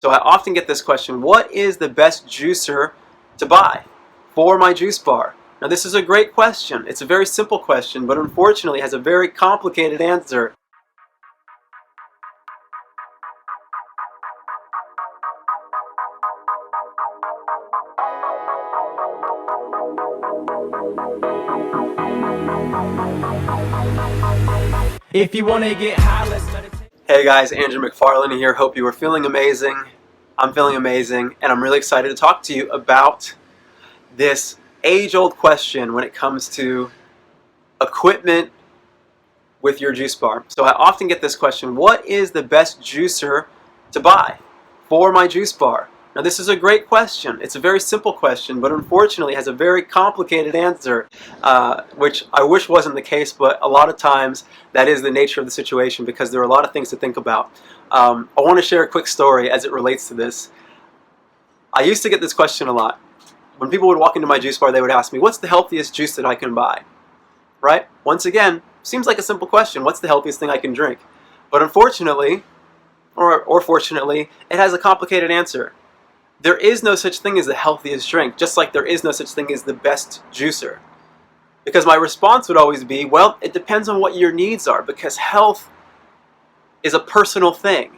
So I often get this question, what is the best juicer to buy for my juice bar? Now this is a great question. It's a very simple question, but unfortunately has a very complicated answer. If you want to get high, let's meditate. Hey guys, Andrew McFarlane here. Hope you are feeling amazing. I'm feeling amazing, and I'm really excited to talk to you about this age-old question when it comes to equipment with your juice bar. So I often get this question, what is the best juicer to buy for my juice bar? Now this is a great question. It's a very simple question, but unfortunately has a very complicated answer, which I wish wasn't the case, but a lot of times that is the nature of the situation because there are a lot of things to think about. I want to share a quick story as it relates to this. I used to get this question a lot. When people would walk into my juice bar, they would ask me, what's the healthiest juice that I can buy? Right? Once again, seems like a simple question. What's the healthiest thing I can drink? But unfortunately, or fortunately, it has a complicated answer. There is no such thing as the healthiest drink, just like there is no such thing as the best juicer. Because my response would always be, well, it depends on what your needs are, because health is a personal thing.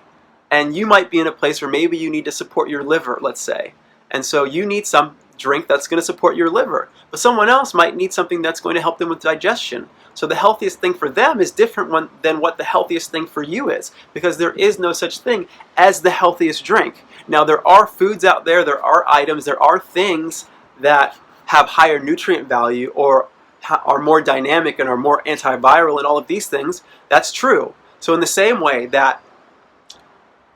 And you might be in a place where maybe you need to support your liver, let's say. And so you need some drink that's going to support your liver. But someone else might need something that's going to help them with digestion. So the healthiest thing for them is different than what the healthiest thing for you is, because there is no such thing as the healthiest drink. Now there are foods out there, there are items, there are things that have higher nutrient value or are more dynamic and are more antiviral and all of these things. That's true. So in the same way that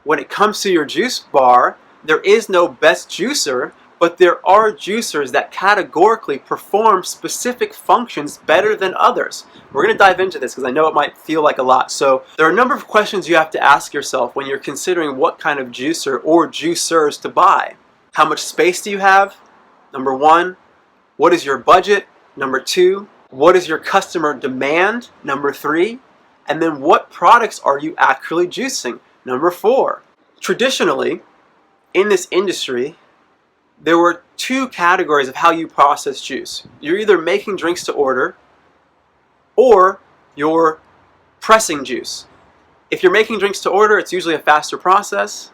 when it comes to your juice bar, there is no best juicer, but there are juicers that categorically perform specific functions better than others. We're going to dive into this because I know it might feel like a lot. So there are a number of questions you have to ask yourself when you're considering what kind of juicer or juicers to buy. How much space do you have? Number one. What is your budget? Number two. What is your customer demand? Number three. And then what products are you actually juicing? Number four. Traditionally, in this industry, there were two categories of how you process juice. You're either making drinks to order or you're pressing juice. If you're making drinks to order, it's usually a faster process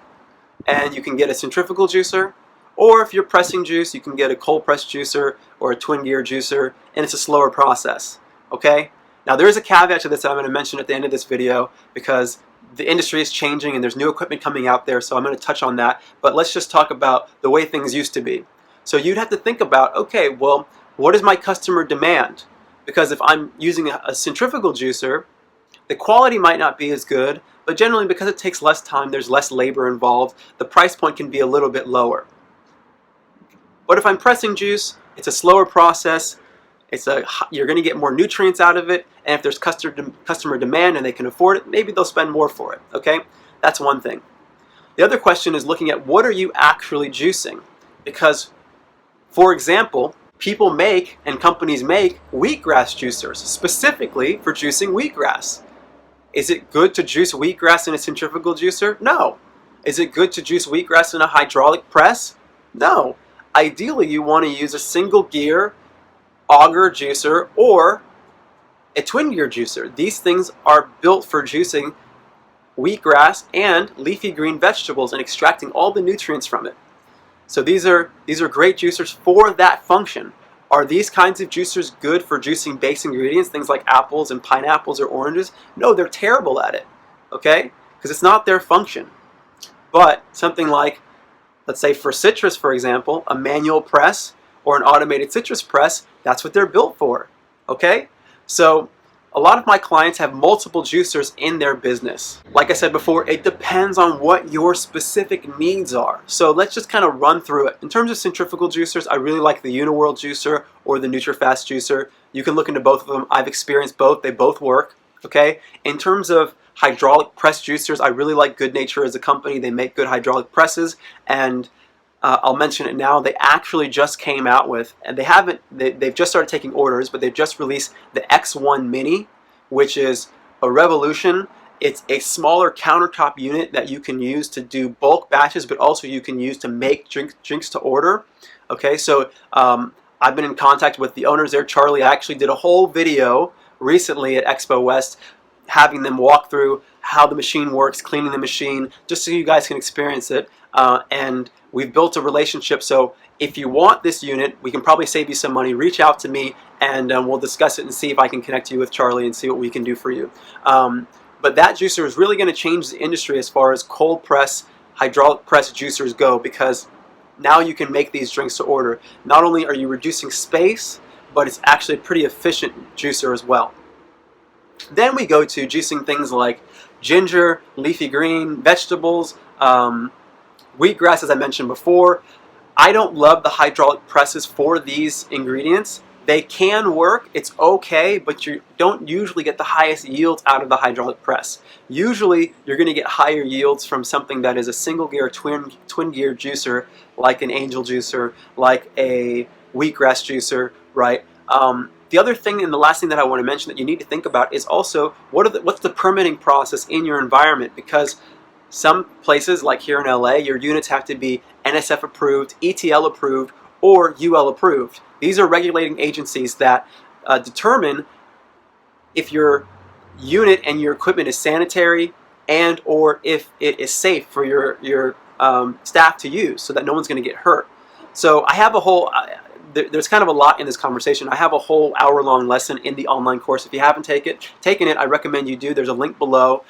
and you can get a centrifugal juicer. Or if you're pressing juice, you can get a cold press juicer or a twin gear juicer, and it's a slower process. Okay? Now there is a caveat to this that I'm going to mention at the end of this video because the industry is changing and there's new equipment coming out there, so I'm going to touch on that. But let's just talk about the way things used to be. So you'd have to think about, okay, well, what is my customer demand? Because if I'm using a centrifugal juicer, the quality might not be as good, but generally because it takes less time, there's less labor involved, the price point can be a little bit lower. But if I'm pressing juice, it's a slower process. You're going to get more nutrients out of it, and if there's customer demand and they can afford it, maybe they'll spend more for it, okay? That's one thing. The other question is looking at what are you actually juicing? Because, for example, people make and companies make wheatgrass juicers specifically for juicing wheatgrass. Is it good to juice wheatgrass in a centrifugal juicer? No. Is it good to juice wheatgrass in a hydraulic press? No. Ideally, you want to use a single gear auger juicer or a twin gear juicer. These things are built for juicing wheatgrass and leafy green vegetables and extracting all the nutrients from it. So these are great juicers for that function. Are these kinds of juicers good for juicing base ingredients, things like apples and pineapples or oranges? No, they're terrible at it, okay? Because it's not their function. But something like, let's say for citrus, for example, a manual press or an automated citrus press, that's what they're built for, okay? So a lot of my clients have multiple juicers in their business. Like I said before, it depends on what your specific needs are. So let's just kind of run through it. In terms of centrifugal juicers, I really like the Uniworld juicer or the NutriFast juicer. You can look into both of them. I've experienced both. They both work, okay? In terms of hydraulic press juicers, I really like Good Nature as a company. They make good hydraulic presses, and I'll mention it now. They actually just came out with, and they've just started taking orders, but they've just released the X1 Mini, which is a revolution It's a smaller countertop unit that you can use to do bulk batches, but also you can use to make drinks to order. Okay, so I've been in contact with the owners there, Charlie. I actually did a whole video recently at Expo West having them walk through how the machine works, cleaning the machine, just so you guys can experience it. And we've built a relationship, so if you want this unit, we can probably save you some money. Reach out to me and we'll discuss it and see if I can connect you with Charlie and see what we can do for you. But that juicer is really going to change the industry as far as cold press, hydraulic press juicers go, because now you can make these drinks to order. Not only are you reducing space, but it's actually a pretty efficient juicer as well. Then we go to juicing things like ginger, leafy green, vegetables, wheatgrass, as I mentioned before. I don't love the hydraulic presses for these ingredients. They can work, it's okay, but you don't usually get the highest yields out of the hydraulic press. Usually you're going to get higher yields from something that is a single gear, twin gear juicer, like an angel juicer, like a wheatgrass juicer, right? The other thing and the last thing that I want to mention that you need to think about is also what's the permitting process in your environment, because some places like here in LA, your units have to be NSF approved, ETL approved, or UL approved. These are regulating agencies that determine if your unit and your equipment is sanitary and or if it is safe for your staff to use, so that no one's going to get hurt. So I have a whole, there's kind of a lot in this conversation. I have a whole hour-long lesson in the online course. If you haven't taken it, I recommend you do. There's a link below.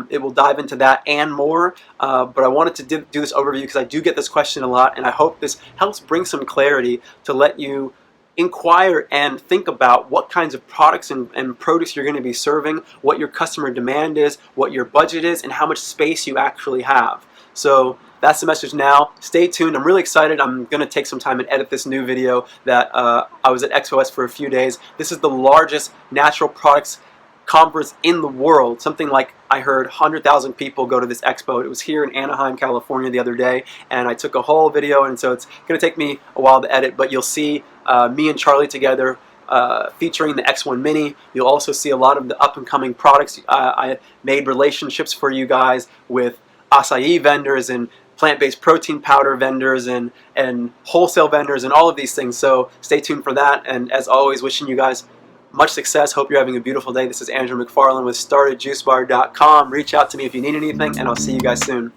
It will dive into that and more. But I wanted to do this overview because I do get this question a lot, and I hope this helps bring some clarity to let you inquire and think about what kinds of products and produce you're going to be serving, what your customer demand is, what your budget is, and how much space you actually have. So that's the message now. Stay tuned. I'm really excited. I'm going to take some time and edit this new video that I was at Expo West for a few days. This is the largest natural products conference in the world. Something like, I heard 100,000 people go to this expo. It was here in Anaheim, California the other day, and I took a whole video, and so it's going to take me a while to edit, but you'll see me and Charlie together featuring the X1 Mini. You'll also see a lot of the up-and-coming products. I made relationships for you guys with acai vendors and plant-based protein powder vendors and wholesale vendors and all of these things. So stay tuned for that, and as always, wishing you guys much success. Hope you're having a beautiful day. This is Andrew McFarland with StartAJuiceBar.com. Reach out to me if you need anything, and I'll see you guys soon.